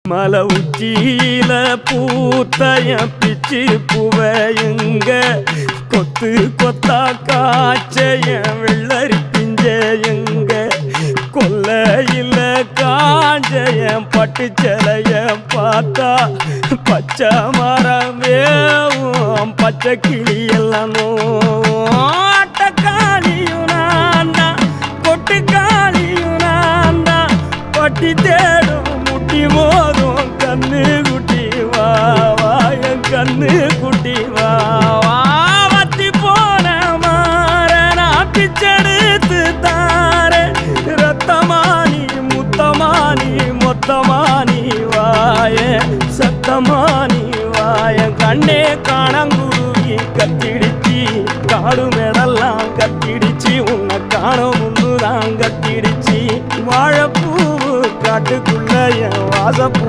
மலை உச்சியில பூத்தைய பிச்சு புவையுங்க கொத்து கொத்தா காய்ச்சைய வெள்ளரி பிஞ்சையுங்க கொல்லையில காஞ்சைய பட்டு சிலைய பார்த்தா பச்சை மரமேவும் பச்சை கிளி எல்லாம் ஆட்டக்காளியும் நான் தான் கொட்டுக்காளியும் நான் தான் பட்டி தேடும் முட்டி மோதும் கண்ணு குட்டி வா வா என் கண்ணு குட்டி வா வா வத்தி போன மாற நான் பிச்செடுத்து தார ரத்தமானி முத்தமானி மொத்தமானி வாய சத்தமானி வாய கண்ணே காணங்குருவி கத்திடுச்சி காடு மேடெல்லாம் கத்திடுச்சி உன்னை காணும் முன்னுதான் கத்திடுச்சி வாழைப்பூ காட்டுக்குள்ள என் வாசப்பூ